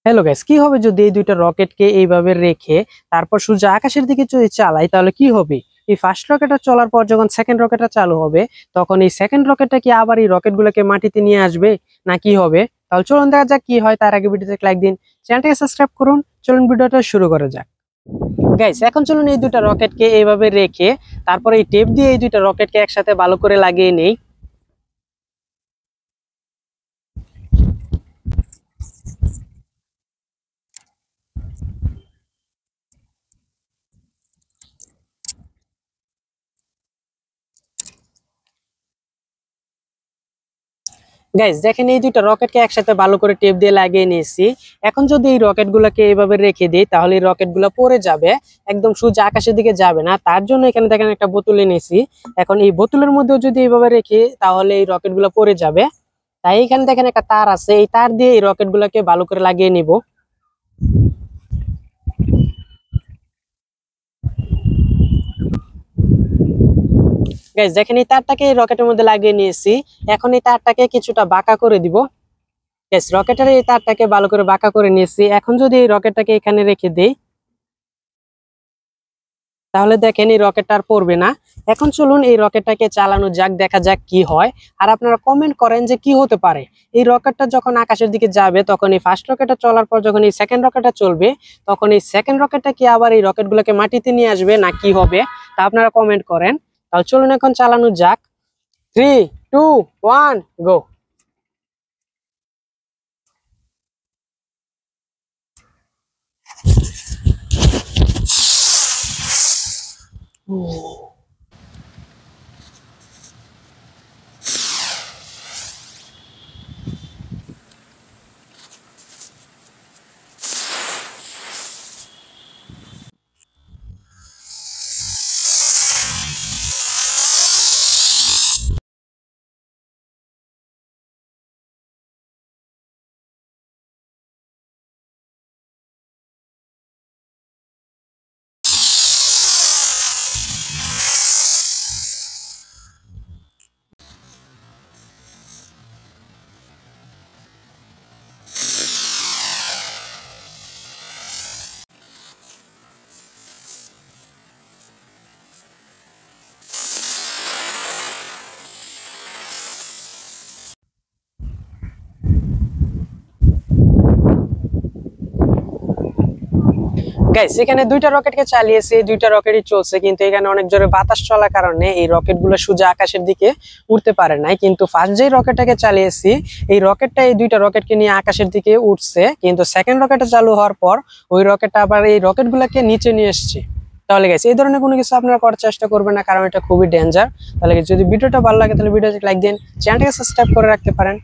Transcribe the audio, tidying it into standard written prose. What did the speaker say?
Hello guys, কি হবে যদি এই দুইটা রকেটকে এইভাবে রেখে তারপর সূর্য আকাশের দিকে যদি চালাই তাহলে কি হবে? এই ফার্স্ট রকেটটা চলার পর যখন সেকেন্ড রকেটটা চালু হবে তখন এই সেকেন্ড রকেটটা কি আবার এই রকেটগুলোকে মাটিতে নিয়ে আসবে না কি হবে? তাহলে চলুন দেখা যাক কি হয়। তার আগে ভিডিওতে লাইক দিন, চ্যানেলটাকে সাবস্ক্রাইব করুন। চলুন ভিডিওটা শুরু করা যাক। গাইস, এখন চলুন এই দুইটা রকেটকে এইভাবে রেখে তারপর এই টেপ দিয়ে এই দুইটা রকেটকে একসাথে ভালো করে লাগিয়ে নেই। গাইস দেখেন, এই দুইটা রকেটকে একসাথে ভালো করে টেপ দিয়ে লাগিয়ে নিয়েছি। এখন যদি এই রকেট গুলাকে এইভাবে রেখে দিই তাহলে এই রকেট গুলা পড়ে যাবে, একদম সোজা আকাশের দিকে যাবে না। তার জন্য এখানে দেখেন একটা বোতল এনেছি। এখন এই বোতলের মধ্যেও যদি এইভাবে রেখে তাহলে এই রকেট গুলা পড়ে যাবে। তাই এখানে দেখেন একটা তার আছে, এই তার দিয়ে এই রকেট গুলাকে ভালো করে লাগিয়ে নিব। গাইস দেখেন, এই তারটাকে এই রকেটের মধ্যে লাগিয়ে নিয়েছি। এখন এই তারটাকে কিছুটা বাঁকা করে দিব। গাইস রকেটের এই তারটাকে ভালো করে বাঁকা করে নিয়েছি। এখন যদি এই রকেটটাকে এখানে রেখে দেই তাহলে দেখেন এই রকেটটা আর পড়বে না। এখন চলুন এই রকেটটাকে চালানো যাক, দেখা যাক কি হয়। আর আপনারা কমেন্ট করেন যে কি হতে পারে। এই রকেটটা যখন আকাশের দিকে যাবে তখন এই ফার্স্ট রকেটটা চলার পর যখন এই সেকেন্ড রকেটটা চলবে তখন এই সেকেন্ড রকেটটা কি আবার এই রকেটগুলোকে মাটিতে নিয়ে আসবে না কি হবে, তা আপনারা কমেন্ট করেন। তাহলে চলুন এখন চালানো যাক। 3, 2, 1 গো। গাইস এখানে দুইটা রকেটকে চালিয়েছে, দুইটা রকেটই চলছে, কিন্তু এখানে অনেক জোরে বাতাস চলার কারণে এই রকেট গুলো সোজা আকাশের দিকে উঠতে পারে নাই। কিন্তু ফার্স্ট যে রকেটটাকে চালিয়েছি এই রকেটটা এই দুইটা রকেটকে নিয়ে আকাশের দিকে উঠছে, কিন্তু সেকেন্ড রকেটটা চালু হওয়ার পর ওই রকেটটা আবার এই রকেট গুলাকে নিচে নিয়ে এসছে। তাহলে গাইস এই ধরনের কোনো কিছু আপনারা করার চেষ্টা করবেন না, কারণ এটা খুবই ডেঞ্জার। তাহলে যদি ভিডিওটা ভালো লাগে তাহলে ভিডিওতে লাইক দিন, চ্যানেলটাকে সাবস্ক্রাইব করে রাখতে পারেন।